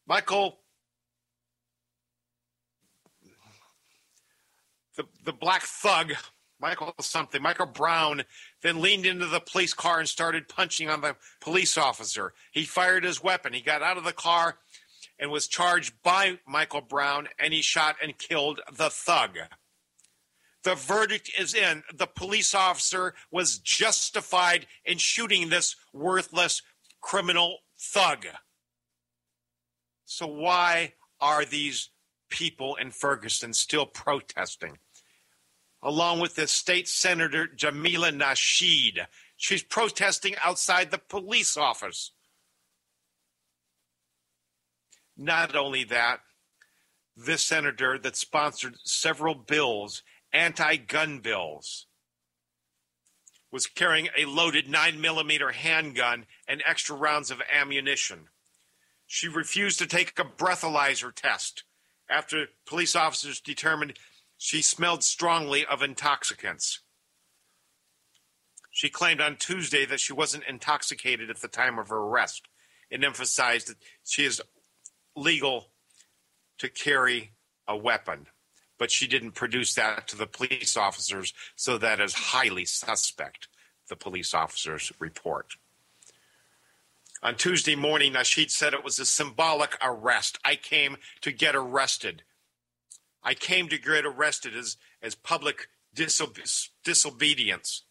Michael, the black thug, Michael Brown, then leaned into the police car and started punching on the police officer. He fired his weapon. He got out of the car and was charged by Michael Brown, and he shot and killed the thug. The verdict is in. The police officer was justified in shooting this worthless criminal thug. So why are these people in Ferguson still protesting? Along with the state senator Jamila Nasheed. She's protesting outside the police office. Not only that, this senator that sponsored several bills, anti-gun bills, was carrying a loaded 9mm handgun and extra rounds of ammunition. She refused to take a breathalyzer test after police officers determined she smelled strongly of intoxicants. She claimed on Tuesday that she wasn't intoxicated at the time of her arrest and emphasized that she is legal to carry a weapon, but she didn't produce that to the police officers, so that is highly suspect, the police officers report. On Tuesday morning, Nasheed said it was a symbolic arrest. I came to get arrested. I came to get arrested as public disobedience.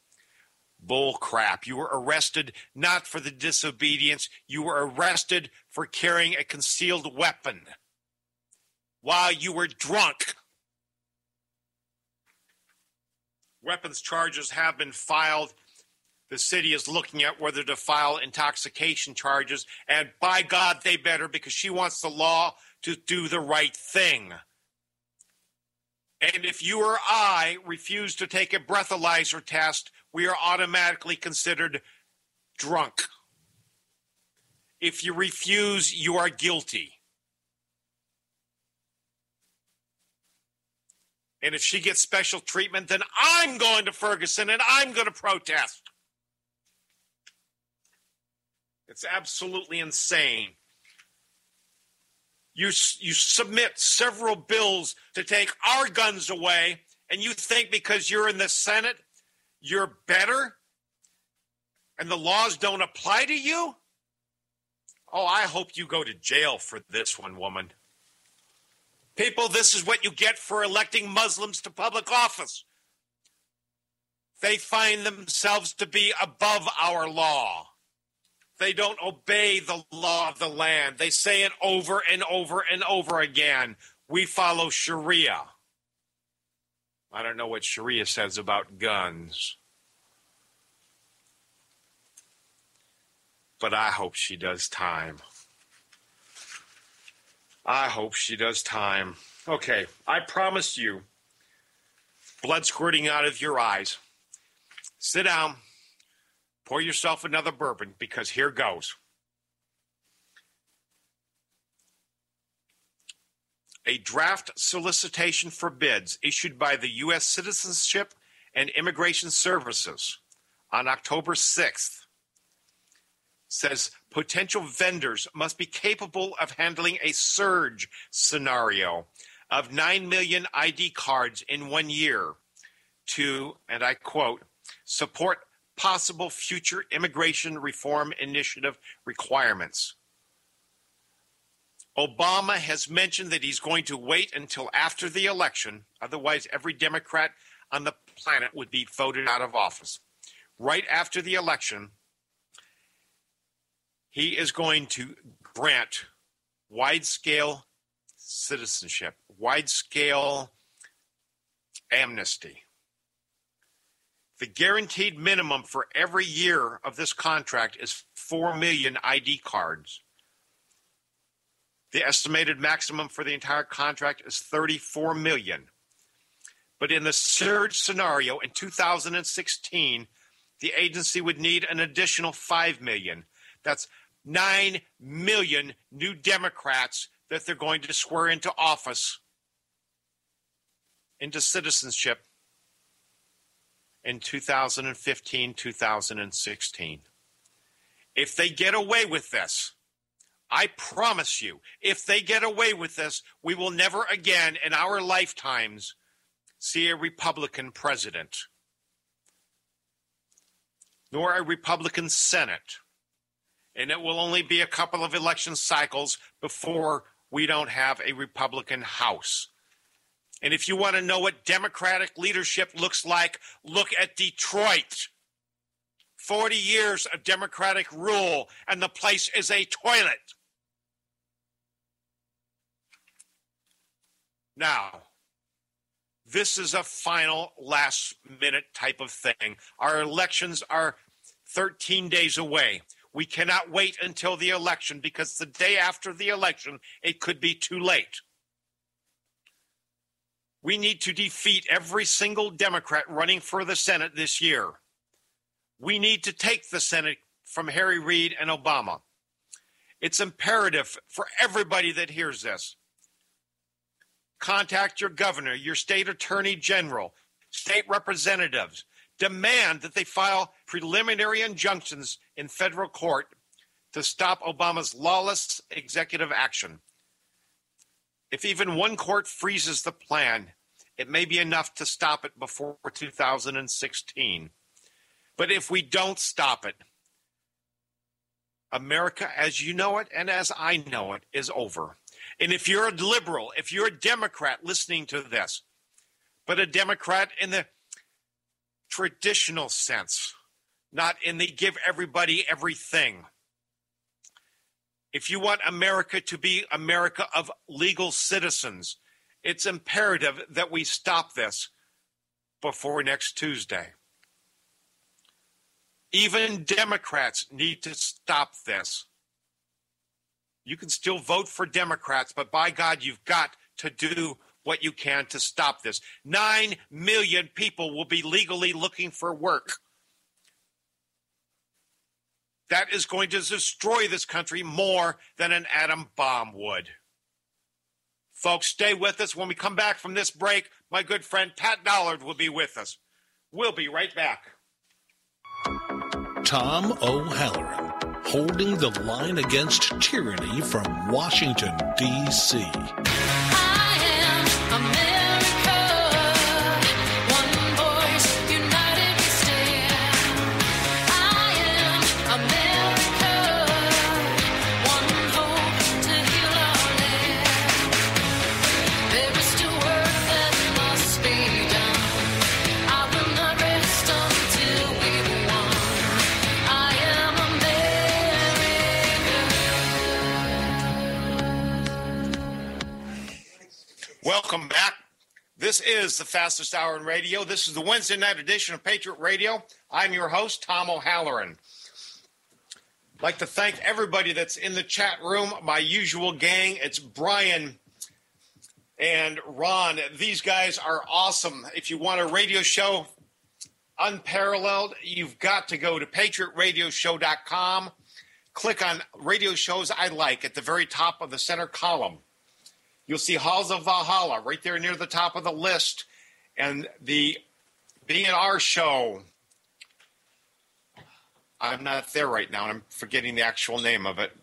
Bull crap. You were arrested not for the disobedience. You were arrested for carrying a concealed weapon while you were drunk. Weapons charges have been filed. The city is looking at whether to file intoxication charges, and by God, they better, because she wants the law to do the right thing. And if you or I refuse to take a breathalyzer test, we are automatically considered drunk. If you refuse, you are guilty. And if she gets special treatment, then I'm going to Ferguson and I'm going to protest. It's absolutely insane. You submit several bills to take our guns away, and you think because you're in the Senate, you're better, and the laws don't apply to you? Oh, I hope you go to jail for this one, woman. People, this is what you get for electing Muslims to public office. They find themselves to be above our law. They don't obey the law of the land. They say it over and over and over again. We follow Sharia. I don't know what Sharia says about guns. But I hope she does time. I hope she does time. Okay, I promise you, blood squirting out of your eyes. Sit down. Pour yourself another bourbon, because here goes. A draft solicitation for bids issued by the U.S. Citizenship and Immigration Services on October 6th says potential vendors must be capable of handling a surge scenario of 9 million ID cards in 1 year to, and I quote, support possible future immigration reform initiative requirements. Obama has mentioned that he's going to wait until after the election, otherwise every Democrat on the planet would be voted out of office. Right after the election, he is going to grant wide-scale citizenship, wide-scale amnesty. The guaranteed minimum for every year of this contract is 4 million ID cards. The estimated maximum for the entire contract is 34 million. But in the surge scenario in 2016, the agency would need an additional 5 million. That's 9 million new Democrats that they're going to swear into office, into citizenship, in 2015, 2016. If they get away with this, I promise you, if they get away with this, we will never again in our lifetimes see a Republican president, nor a Republican Senate. And it will only be a couple of election cycles before we don't have a Republican House. And if you want to know what Democratic leadership looks like, look at Detroit. 40 years of Democratic rule, and the place is a toilet. Now, this is a final last-minute type of thing. Our elections are 13 days away. We cannot wait until the election because the day after the election, it could be too late. We need to defeat every single Democrat running for the Senate this year. We need to take the Senate from Harry Reid and Obama. It's imperative for everybody that hears this. Contact your governor, your state attorney general, state representatives. Demand that they file preliminary injunctions in federal court to stop Obama's lawless executive action. If even one court freezes the plan, it may be enough to stop it before 2016. But if we don't stop it, America as you know it and as I know it is over. And if you're a liberal, if you're a Democrat listening to this, but a Democrat in the traditional sense, not in the give everybody everything. If you want America to be America of legal citizens, it's imperative that we stop this before next Tuesday. Even Democrats need to stop this. You can still vote for Democrats, but by God, you've got to do what you can to stop this. 9 million people will be legally looking for work. That is going to destroy this country more than an atom bomb would. Folks, stay with us. When we come back from this break, my good friend Pat Dollard will be with us. We'll be right back. Tom O'Halloran, holding the line against tyranny from Washington, D.C. I am America. One voice, united we stand. I am America. One hope to heal our land. There is still work that must be done. I will not rest until we've won. I am America. Welcome back. This is the fastest hour in radio. This is the Wednesday night edition of Patriot Radio. I'm your host, Tom O'Halloran. I'd like to thank everybody that's in the chat room, my usual gang. It's Brian and Ron. These guys are awesome. If you want a radio show unparalleled, you've got to go to Patriot-Radio-Show.com. Click on radio shows I like at the very top of the center column. You'll see Halls of Valhalla right there near the top of the list. And the B&R show, I'm not there right now, and I'm forgetting the actual name of it.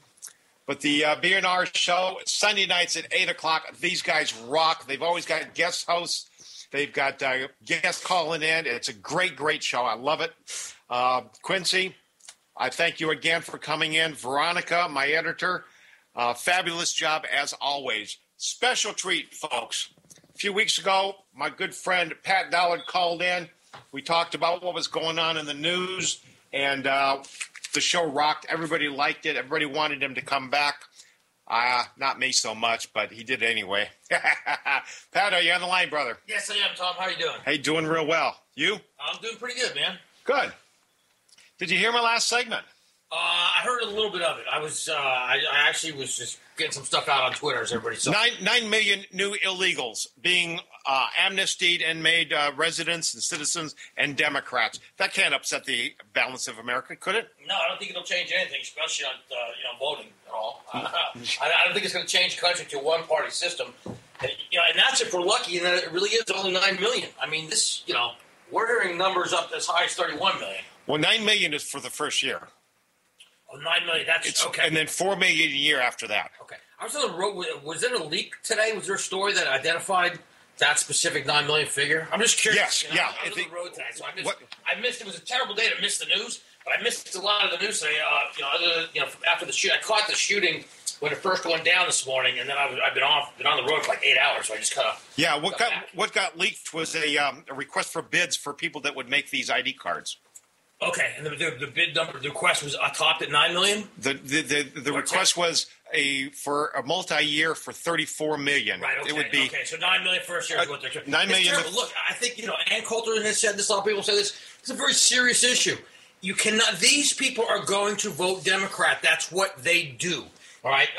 But the B&R show, Sunday nights at 8 o'clock. These guys rock. They've always got guest hosts. They've got guests calling in. It's a great, great show. I love it. Quincy, I thank you again for coming in. Veronica, my editor, fabulous job as always. Special treat, folks. A few weeks ago, my good friend Pat Dollard called in. We talked about what was going on in the news, and the show rocked. Everybody liked it. Everybody wanted him to come back. Not me so much, but he did anyway. Pat, are you on the line, brother? Yes, I am, Tom. How are you doing? Hey, doing real well. You? I'm doing pretty good, man. Good. Did you hear my last segment? I heard a little bit of it. I actually was just getting some stuff out on Twitter, as everybody saw. 9 million new illegals being amnestied and made residents and citizens and Democrats. That can't upset the balance of America, could it? No, I don't think it'll change anything, especially on voting at all. I don't think it's going to change the country to a one-party system. And that's if we're lucky, and it really is only 9 million. I mean, this, we're hearing numbers up as high as 31 million. Well, 9 million is for the first year. Oh, 9 million. That's okay. And then 4 million a year after that. Okay. I was on the road. Was there a leak today? Was there a story that identified that specific 9 million figure? I'm just curious. Yes, yeah. I was on the road today, so I missed. It was a terrible day to miss the news, but I missed a lot of the news today. After the shoot, I caught the shooting when it first went down this morning, and then I've been on the road for like 8 hours, so I just kind of. Yeah, what got leaked was a request for bids for people that would make these ID cards. Okay, and the bid number, the request was topped at 9 million. The request was for a multi-year for 34 million. Right. Okay. It would be so 9 million first year is what they're 9 million. Look, I think Ann Coulter has said this. A lot of people say this. It's a very serious issue. You cannot. These people are going to vote Democrat. That's what they do. All right.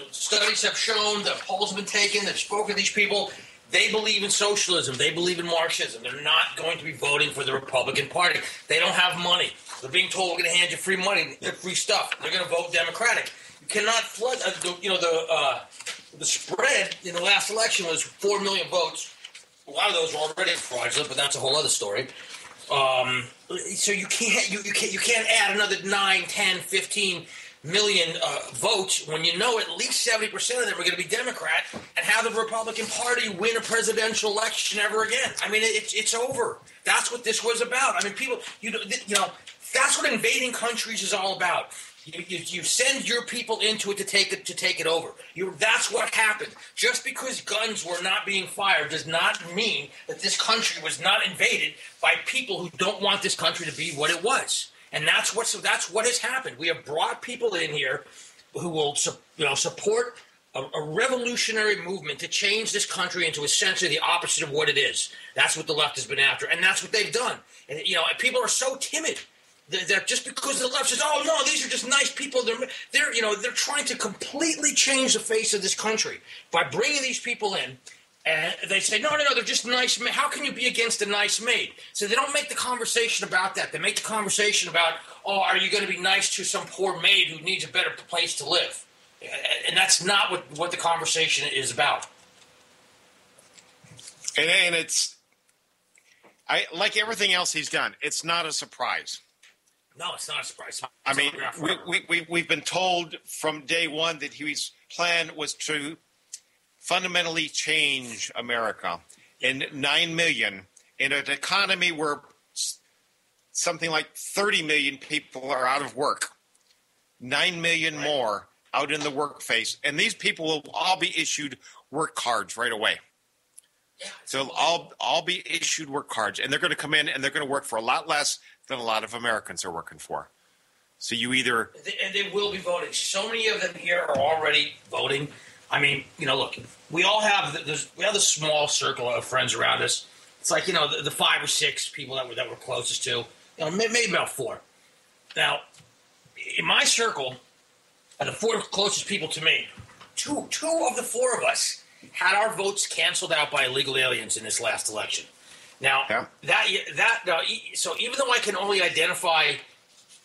Studies have shown. The polls have been taken. They've spoken to these people. They believe in socialism. They believe in Marxism. They're not going to be voting for the Republican Party. They don't have money. They're being told we're going to hand you free money, free stuff. They're going to vote Democratic. You cannot flood. The spread in the last election was 4 million votes. A lot of those were already fraudulent, but that's a whole other story. So you can't add another 9, 10, 15 million votes when you know at least 70% of them are going to be Democrat, and have the Republican Party win a presidential election ever again. I mean, it's over. That's what this was about. I mean, people, that's what invading countries is all about. You send your people into it to take it over. That's what happened. Just because guns were not being fired does not mean that this country was not invaded by people who don't want this country to be what it was. And that's what has happened. We have brought people in here who will support a revolutionary movement to change this country into essentially the opposite of what it is. That's what the left has been after, and that's what they've done. And people are so timid that just because the left says, "Oh no, these are just nice people," they're trying to completely change the face of this country by bringing these people in. And they say, no, they're just nice maids. How can you be against a nice maid? So they don't make the conversation about that. They make the conversation about, are you going to be nice to some poor maid who needs a better place to live? And that's not what the conversation is about. And it's, like everything else he's done, it's not a surprise. No, it's not a surprise. I mean, we've been told from day one that his plan was to fundamentally change America. And 9 million in an economy where something like 30 million people are out of work, 9 million more out in the workplace, and these people will all be issued work cards right away. Yeah, so they'll all be issued work cards, and they're going to come in and they're going to work for a lot less than a lot of Americans are working for. So you either... And they will be voting. So many of them here are already voting. I mean, look, we all have the small circle of friends around us. It's like, the 5 or 6 people that we're closest to, maybe about 4. Now, in my circle, the 4 closest people to me, two of the 4 of us had our votes canceled out by illegal aliens in this last election. Now, so even though I can only identify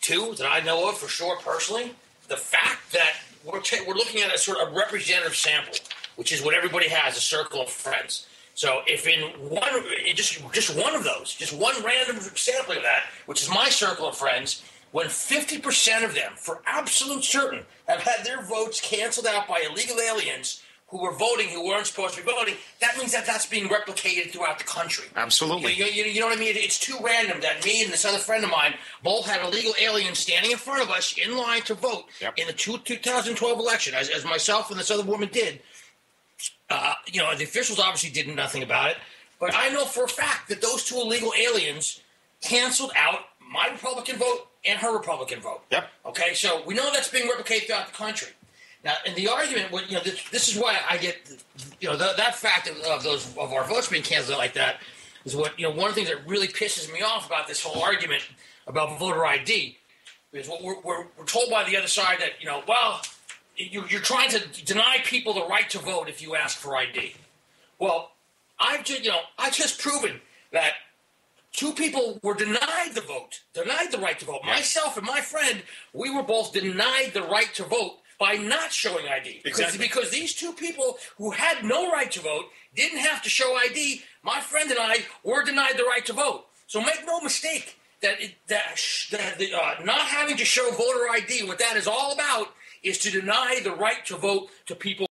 2 that I know of for sure personally, the fact that we're looking at a sort of representative sample, which is what everybody has, a circle of friends. So if in one, just one of those, just one random sampling of that, which is my circle of friends, when 50% of them, for absolute certain, have had their votes canceled out by illegal aliens who were voting, who weren't supposed to be voting, that means that that's being replicated throughout the country. Absolutely. You know what I mean? It's too random that me and this other friend of mine both had illegal aliens standing in front of us in line to vote in the 2012 election, as myself and this other woman did. The officials obviously did nothing about it, but I know for a fact that those 2 illegal aliens canceled out my Republican vote and her Republican vote. Yep. Okay, so we know that's being replicated throughout the country. Now, in the argument, this is why I get, that fact of our votes being canceled like that is what, one of the things that really pisses me off about this whole argument about voter ID is what we're told by the other side that, you're trying to deny people the right to vote if you ask for ID. Well, I just proven that 2 people were denied the right to vote. Yeah. Myself and my friend, we were both denied the right to vote by not showing ID. Because these 2 people who had no right to vote didn't have to show ID. My friend and I were denied the right to vote. So make no mistake, not having to show voter ID, what that is all about is to deny the right to vote to people